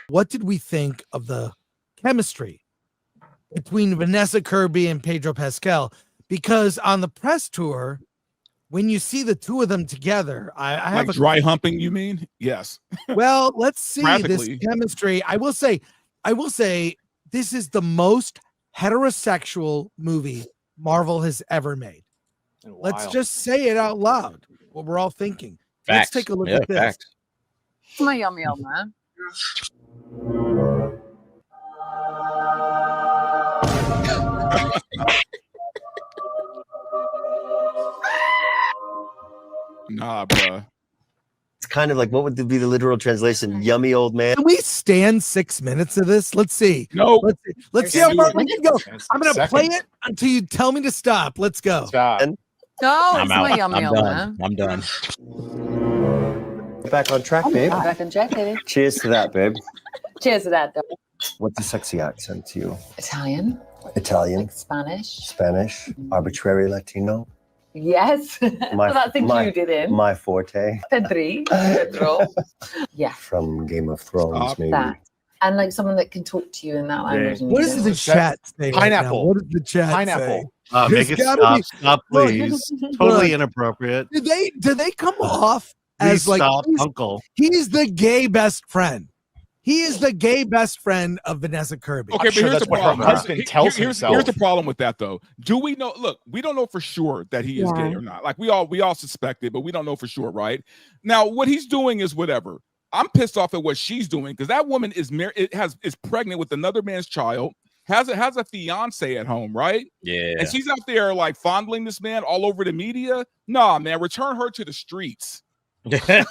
What did we think of the chemistry between Vanessa Kirby and Pedro Pascal? Because on the press tour, when you see the two of them together, I have like dry humping, you mean? Yes. Well, let's see this chemistry. I will say this is the most heterosexual movie Marvel has ever made. Let's just say it out loud. What we're all thinking. Facts. Let's take a look at this. Facts. My yummy old man. Nah, bro. It's kind of like, what would be the literal translation? Yummy old man. Can we stand 6 minutes of this? Let's see. No. Let's see how far we can go. I'm going to play it until you tell me to stop. Let's go. No, I'm it's out. my yummy I'm old done. man. I'm done. Back on track, babe. Back on track, baby. Cheers to that, babe. Cheers to that, though. What's a sexy accent to you? Italian. Italian. Like Spanish. Spanish. Arbitrary Latino. Yes. My, so that's included in. My forte. Pedro. Yeah. From Game of Thrones, maybe. That. And like someone that can talk to you in that language. What does the chat say? Pineapple. What does the chat say? Make it stop. Stop, please. Totally inappropriate. Do they come off as Please like stop, uncle? He's the gay best friend. He is the gay best friend of Vanessa Kirby. Okay, but here's the problem. husband tells himself. Here's the problem with that, though. Do we know? Look, we don't know for sure that he is gay or not. Like we all suspect it, but we don't know for sure, right? Now, what he's doing is whatever. I'm pissed off at what she's doing because that woman is married, is pregnant with another man's child, has a fiance at home, right? Yeah. And she's out there like fondling this man all over the media. Nah, man, return her to the streets. We're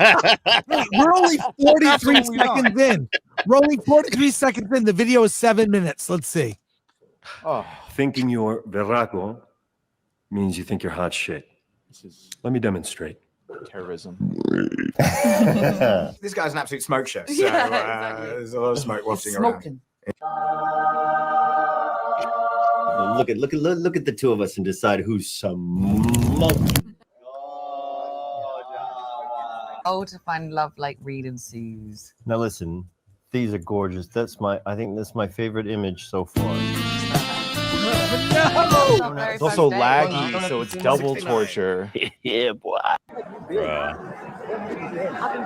only 43 seconds in. We're only 43 seconds in. The video is 7 minutes. Let's see. Thinking you're verraco means you think you're hot shit. Let me demonstrate. Terrorism. This guy's an absolute smoke show. So exactly. there's a lot of smoke wafting around. Look at the two of us and decide who's smoking. Oh, to find love like Reed and Sue's. Now listen, these are gorgeous. I think that's my favorite image so far. It's also laggy, so it's double torture. Yeah, boy. I've been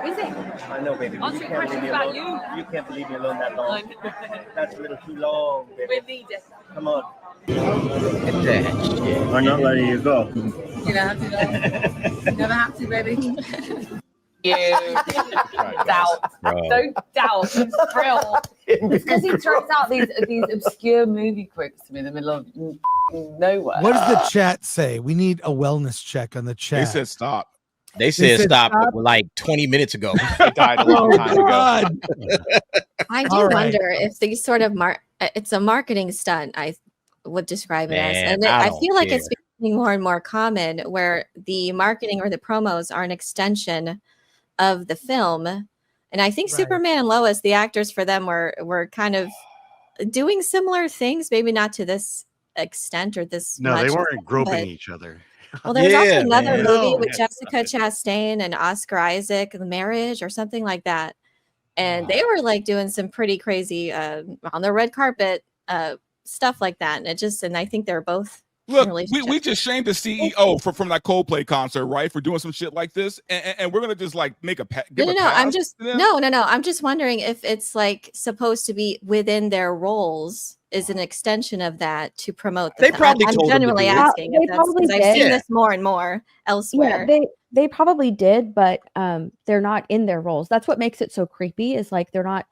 busy. I know, baby. Answering questions about you. You can't leave me alone that long. That's a little too long, baby. We need it. Come on. I'm not letting you go. You don't have to, though. Never have to, baby. You doubt. Don't doubt. It's real. It's because he throws out these obscure movie quotes to me in the middle of nowhere. What does the chat say? We need a wellness check on the chat. They said stop. They said stop like 20 minutes ago. It died a long time ago. I do wonder if these sort of it's a marketing stunt, I would describe it as. And I feel like it's becoming more and more common where the marketing or the promos are an extension of the film. And I think Superman and Lois, the actors for them were kind of doing similar things, maybe not to this extent or this much, they weren't groping each other. Well, there was also another movie with Jessica Chastain and Oscar Isaac, The Marriage or something like that. And they were like doing some pretty crazy on the red carpet stuff like that. And I think they're both. Look, we just shamed the CEO from that Coldplay concert, right? For doing some shit like this, and we're gonna just like make a no. I'm just wondering if it's like supposed to be within their roles is an extension of that to promote. They probably I'm told genuinely them to do asking if that's because I've seen this more and more elsewhere. Yeah, they probably did, but they're not in their roles. That's what makes it so creepy. Is like they're not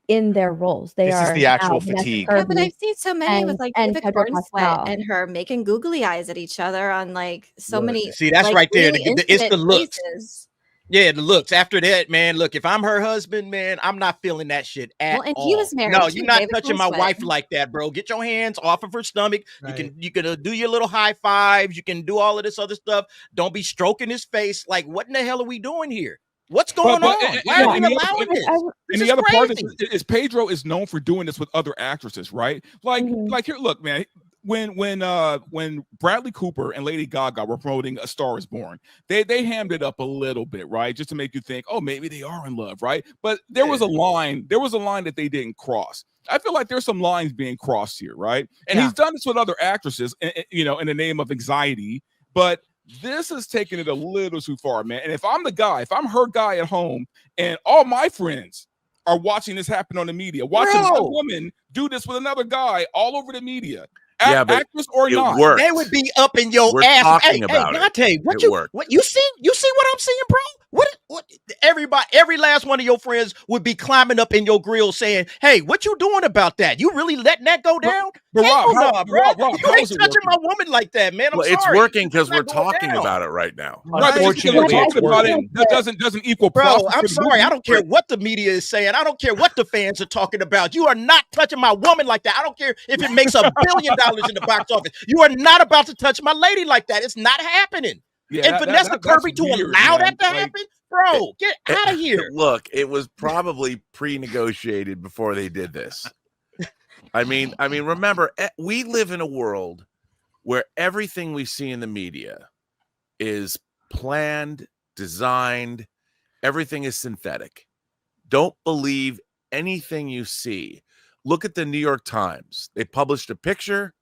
in their roles. This is the actual fatigue. Yeah, but I've seen so many with like David Cornsweet and her making googly eyes at each other on like so many. See, that's like, right there. really It's the looks. faces. Yeah, the looks. After that, man, look, if I'm her husband, man, I'm not feeling that shit at and all. he was married. No, too, you're not David touching my Cornsweet. wife like that, bro. Get your hands off of her stomach. Right. You can do your little high fives. You can do all of this other stuff. Don't be stroking his face. Like, what in the hell are we doing here? What's going on? Why are we allowing this? And the other part is Pedro is known for doing this with other actresses, right? Like here, look, man. when Bradley Cooper and Lady Gaga were promoting A Star Is Born, they hammed it up a little bit, right? Just to make you think, oh, maybe they are in love, right? But there was a line that they didn't cross. I feel like there's some lines being crossed here, right? And he's done this with other actresses, you know, in the name of anxiety, but this is taking it a little too far, man. And if I'm her guy at home, and all my friends are watching this happen on the media, watching a woman do this with another guy all over the media, actress or not, worked. They would be up in your ass. Hey, Dante, what you see? You see what I'm seeing, bro? What everybody, every last one of your friends would be climbing up in your grill saying, "Hey, what you doing about that? You really letting that go down?" But Rob, you ain't touching my woman like that, man. I'm sorry. It's working because we're talking about it right now. Unfortunately, that doesn't equal. Bro, I'm sorry. I don't care what the media is saying. I don't care what the fans are talking about. You are not touching my woman like that. I don't care if it makes $1 billion in the box office. You are not about to touch my lady like that. It's not happening. Yeah, and Vanessa Kirby to allow that to happen? Bro, get out of here. Look, it was probably pre-negotiated before they did this. I mean, remember, we live in a world where everything we see in the media is planned, designed, everything is synthetic. Don't believe anything you see. Look at the New York Times. They published a picture,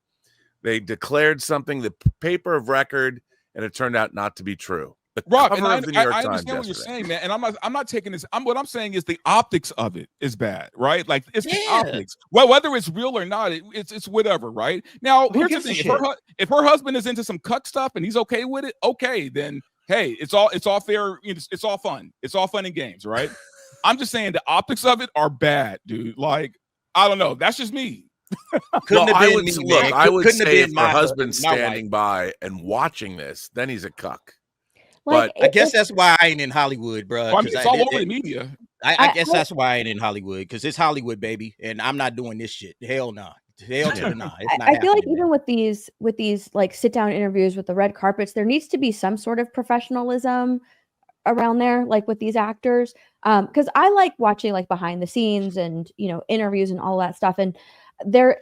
they declared something, the paper of record, and it turned out not to be true. Rob, and I understand what you're saying, man. And I'm not taking this. What I'm saying is the optics of it is bad, right? Like it's the optics. Well, whether it's real or not, it's whatever, right? Now, here's the thing: if her husband is into some cuck stuff and he's okay with it, okay, then hey, it's all fair. It's all fun. It's all fun and games, right? I'm just saying the optics of it are bad, dude. Like I don't know. That's just me. I would say if her husband's standing by and watching this, then he's a cuck. But I guess that's why I ain't in Hollywood, bro. Well, I mean, it's all over the media. I guess that's why I ain't in Hollywood, because it's Hollywood, baby, and I'm not doing this shit. Hell no. Hell to the no. I feel like even with these like sit down interviews with the red carpets, there needs to be some sort of professionalism around there, like with these actors. Because I like watching like behind the scenes and interviews and all that stuff. And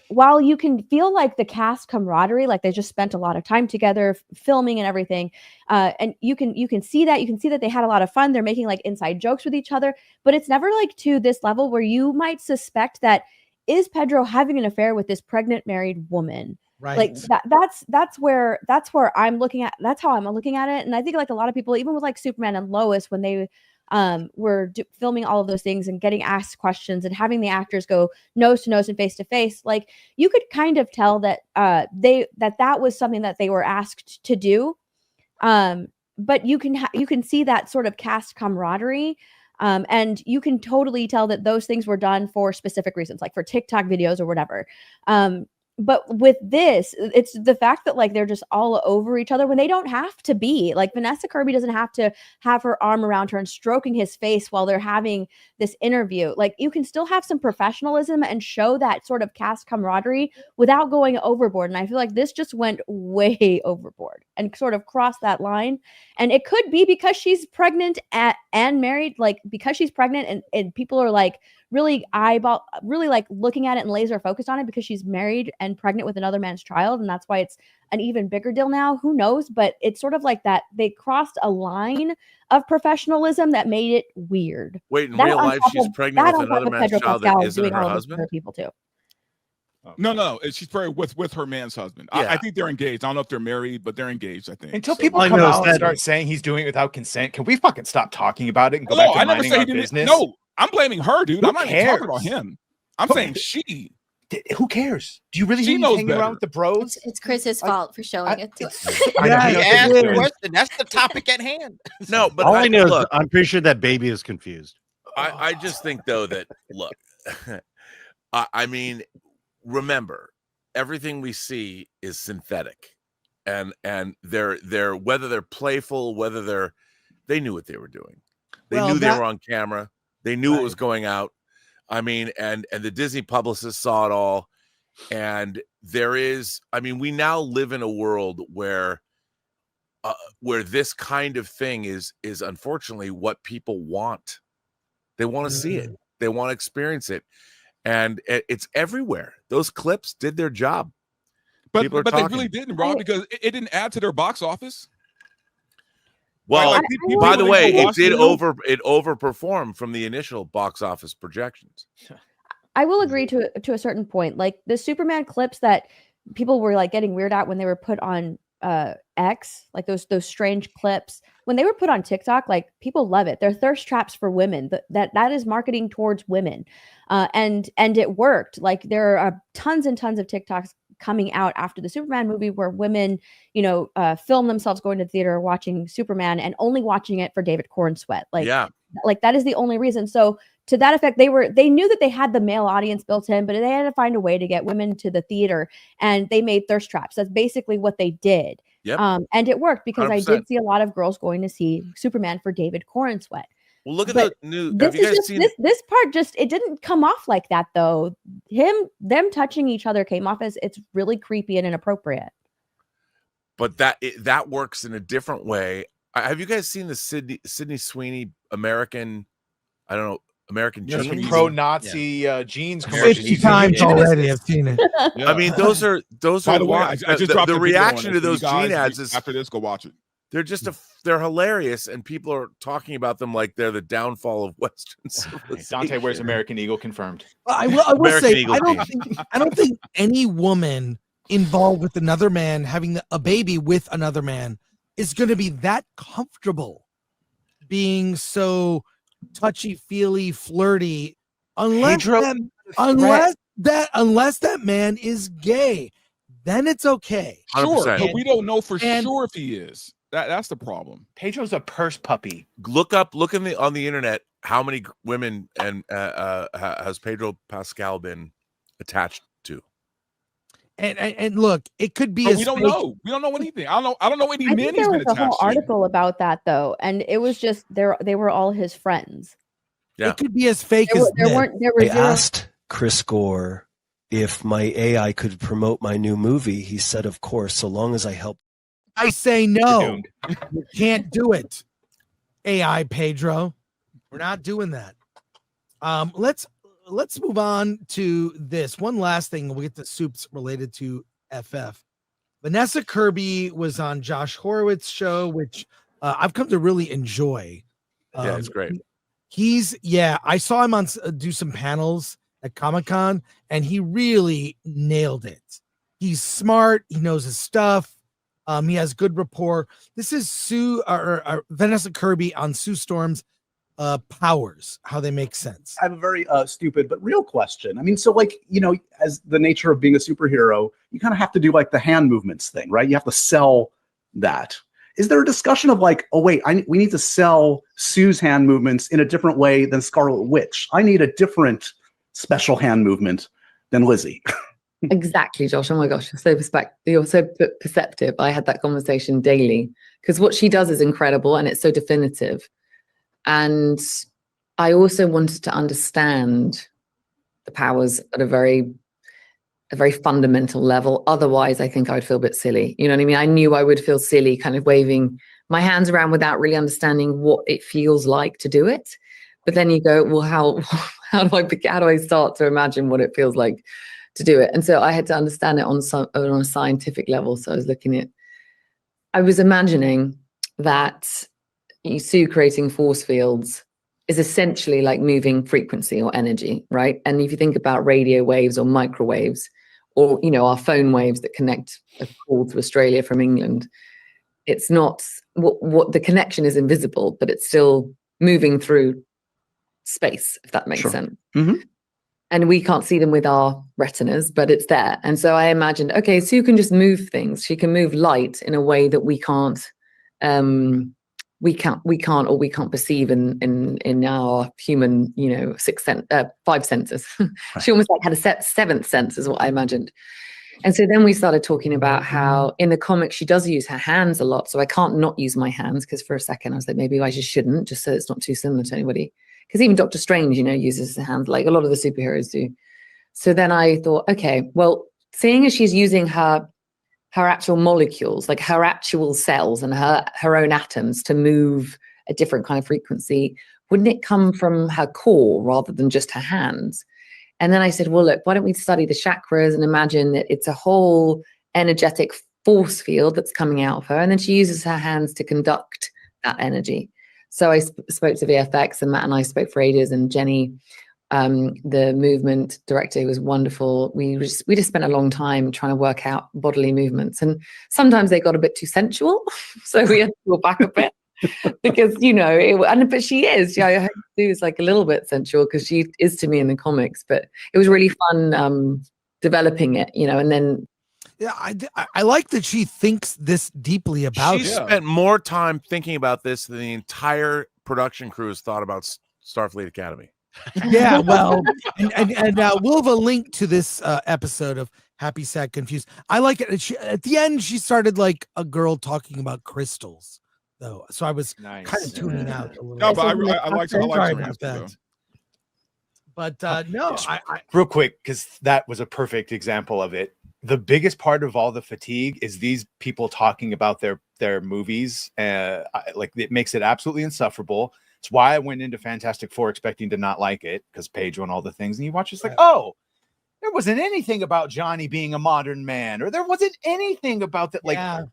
while you can feel like the cast camaraderie, like they just spent a lot of time together filming and everything, and you can see that they had a lot of fun. They're making like inside jokes with each other, but it's never like to this level where you might suspect that is Pedro having an affair with this pregnant married woman. Right. Like that's where I'm looking at. That's how I'm looking at it. And I think like a lot of people, even with like Superman and Lois, when they were filming all of those things and getting asked questions and having the actors go nose to nose and face to face, like you could kind of tell that that was something that they were asked to do. But you can see that sort of cast camaraderie. And you can totally tell that those things were done for specific reasons, like for TikTok videos or whatever. But with this, it's the fact that like they're just all over each other when they don't have to be. Like Vanessa Kirby doesn't have to have her arm around her and stroking his face while they're having this interview. Like you can still have some professionalism and show that sort of cast camaraderie without going overboard. And I feel like this just went way overboard and sort of crossed that line. And it could be because she's pregnant and married, like because she's pregnant and people are like really like looking at it and laser focused on it because she's married and pregnant with another man's child. And that's why it's an even bigger deal now. Who knows? But it's sort of like that. They crossed a line of professionalism that made it weird. Wait, in real life, she's pregnant with another man's child that isn't her husband? People too. No, she's pregnant with her man's husband. Yeah. I think they're engaged. I don't know if they're married, but they're engaged, I think. Until people come out and start saying he's doing it without consent, can we fucking stop talking about it and go back to minding our business? No, I'm blaming her, dude. I'm not even talking about him. I'm saying she. Who cares? Do you really think he's hanging around with the bros? It's Chris's fault for showing it to us. That's the topic at hand. No, but all I know is I'm pretty sure that baby is confused. I just think though that look, I mean, remember, everything we see is synthetic, and they're whether they're playful, whether they knew what they were doing. They knew they were on camera. They knew it was going out. I mean, and the Disney publicist saw it all. And we now live in a world where this kind of thing is unfortunately what people want. They want to see it. They want to experience it. And it's everywhere. Those clips did their job. But they really didn't, Rob, because it didn't add to their box office. Well, by the way, it overperformed from the initial box office projections. I will agree to a certain point. Like the Superman clips that people were like getting weird at when they were put on X, like those strange clips, when they were put on TikTok, like people love it. They're thirst traps for women. That is marketing towards women, and it worked. Like there are tons and tons of TikToks coming out after the Superman movie where women, film themselves going to the theater watching Superman and only watching it for David Cornsweet. Like that is the only reason. So to that effect, they knew that they had the male audience built in, but they had to find a way to get women to the theater, and they made thirst traps. That's basically what they did. Yep. And it worked because 100%. I did see a lot of girls going to see Superman for David Cornsweet. Well, look at the new. Have you guys seen this part? It didn't come off like that though. Them touching each other came off as it's really creepy and inappropriate. But that works in a different way. Have you guys seen the Sydney Sweeney American? I don't know. American jeans, pro-Nazi jeans. 50 times already. I've seen it. I mean, those are. By the way, I just dropped the a video reaction on to it. those You guys, jean ads is after this, go watch it. They're just they're hilarious, and people are talking about them like they're the downfall of Western civilization. Dante wears American Eagle confirmed. I will say I don't think any woman involved with another man having a baby with another man is going to be that comfortable being so touchy-feely, flirty, unless that man is gay. Then it's okay. 100%. Sure, but we don't know for sure if he is. That's the problem. Pedro's a purse puppy. Look on the internet how many women and has Pedro Pascal been attached to. And look, it could be. We don't know. We don't know anything. I don't know any men he's been attached to. There was a whole article about that though, and it was just they were all his friends. Yeah. It could be as fake as I asked Chris Gore if my AI could promote my new movie. He said, "Of course, so long as I help." I say no. You can't do it. AI Pedro. We're not doing that. Let's move on to this. One last thing. We'll get the soups related to FF. Vanessa Kirby was on Josh Horowitz's show, which I've come to really enjoy. Yeah, it's great. I saw him do some panels at Comic-Con, and he really nailed it. He's smart. He knows his stuff. He has good rapport. This is Vanessa Kirby on Sue Storm's powers, how they make sense. I have a very stupid but real question. I mean, so as the nature of being a superhero, you kind of have to do like the hand movements thing, right? You have to sell that. Is there a discussion of like, oh wait, we need to sell Sue's hand movements in a different way than Scarlet Witch? I need a different special hand movement than Lizzie. Exactly, Josh. Oh my gosh, you're so perceptive. I had that conversation daily because what she does is incredible and it's so definitive. And I also wanted to understand the powers at a very fundamental level. Otherwise, I think I would feel a bit silly. You know what I mean? I knew I would feel silly kind of waving my hands around without really understanding what it feels like to do it. But then you go, well, how do I start to imagine what it feels like to do it? And so I had to understand it on a scientific level. So I was imagining that Sue creating force fields is essentially like moving frequency or energy, right? And if you think about radio waves or microwaves, or our phone waves that connect a call to Australia from England, it's not what the connection is invisible, but it's still moving through space, if that makes sense. Mm-hmm. And we can't see them with our retinas, but it's there. And so I imagined, okay, Sue can just move things. She can move light in a way that we can't perceive in our human, five senses. She almost like had a seventh sense is what I imagined. And so then we started talking about how in the comic she does use her hands a lot. So I can't not use my hands, because for a second I was like, maybe I just shouldn't, just so it's not too similar to anybody. Because even Doctor Strange, uses his hands like a lot of the superheroes do. So then I thought, okay, well, seeing as she's using her actual molecules, like her actual cells and her own atoms to move a different kind of frequency, wouldn't it come from her core rather than just her hands? And then I said, well, look, why don't we study the chakras and imagine that it's a whole energetic force field that's coming out of her, and then she uses her hands to conduct that energy. So I spoke to VFX, and Matt and I spoke for ages, and Jenny, the movement director, who was wonderful. We just spent a long time trying to work out bodily movements, and sometimes they got a bit too sensual, so we had to go back a bit. Because but she is. Yeah, I hope she was like a little bit sensual because she is to me in the comics. But it was really fun developing it, and then. Yeah, I like that she thinks this deeply about it. She spent more time thinking about this than the entire production crew has thought about Starfleet Academy. Yeah, well, and we'll have a link to this episode of Happy, Sad, Confused. I like it. At the end, she started like a girl talking about crystals, though. So I was kind of tuning out a little. No, but I like that. But no, real quick, because that was a perfect example of it. The biggest part of all the fatigue is these people talking about their movies. Like, it makes it absolutely insufferable. It's why I went into Fantastic Four expecting to not like it, because Pedro and all the things. And you watch, it's like, oh, there wasn't anything about Johnny being a modern man, or there wasn't anything about that. Like,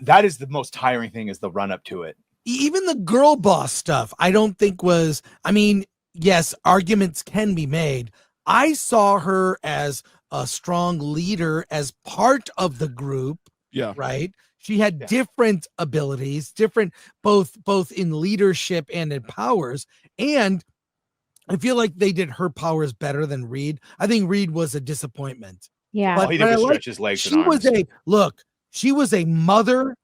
that is the most tiring thing, is the run up to it. Even the girl boss stuff, I don't think was. I mean, yes, arguments can be made. I saw her as a strong leader, as part of the group. Yeah. Right. She had different abilities, different both in leadership and in powers. And I feel like they did her powers better than Reed. I think Reed was a disappointment. Yeah. But, he didn't stretch his legs and arms. She was a mother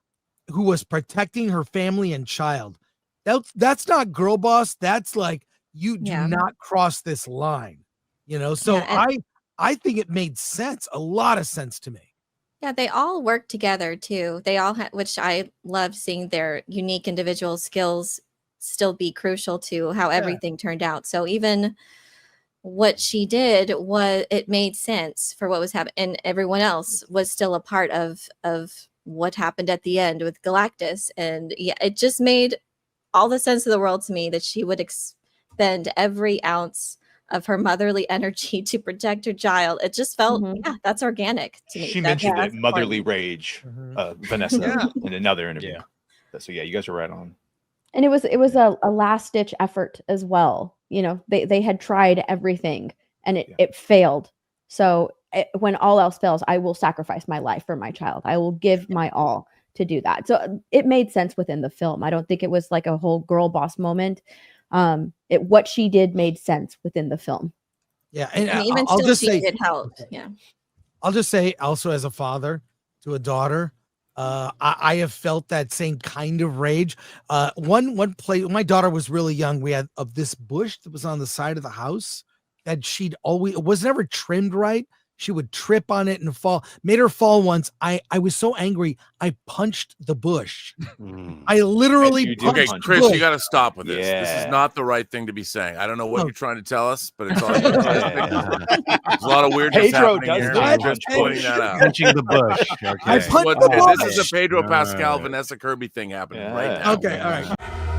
who was protecting her family and child. That's not girl boss. That's like, you do not cross this line. So I think it made sense, a lot of sense to me. Yeah, they all work together too. They all which I love seeing their unique individual skills still be crucial to how everything turned out. So even what she did it made sense for what was happening, and everyone else was still a part of what happened at the end with Galactus. And yeah, it just made all the sense of the world to me that she would expend every ounce of her motherly energy to protect her child. It just felt, that's organic to me. She mentioned it, motherly rage, Vanessa, in another interview. Yeah. So yeah, you guys are right on. And it was a last ditch effort as well. They had tried everything and it failed. So when all else fails, I will sacrifice my life for my child. I will give my all to do that. So it made sense within the film. I don't think it was like a whole girl boss moment. What she did made sense within the film. Yeah, and even I'll still, just she say, did help. Yeah, I'll just say, also as a father to a daughter, I have felt that same kind of rage. One place, my daughter was really young. We had this bush that was on the side of the house that it was never trimmed right. She would trip on it and fall. Made her fall once. I was so angry. I punched the bush. I literally punched Okay, Chris, the bush. you got to stop with this. This is not the right thing to be saying. I don't know what you're trying to tell us, but it's all there's a lot of weirdness happening here. I'm just pointing that out. Punching the bush. Okay. I punched the bush. This is a Pedro Pascal, Vanessa Kirby thing happening right now. Okay, all right.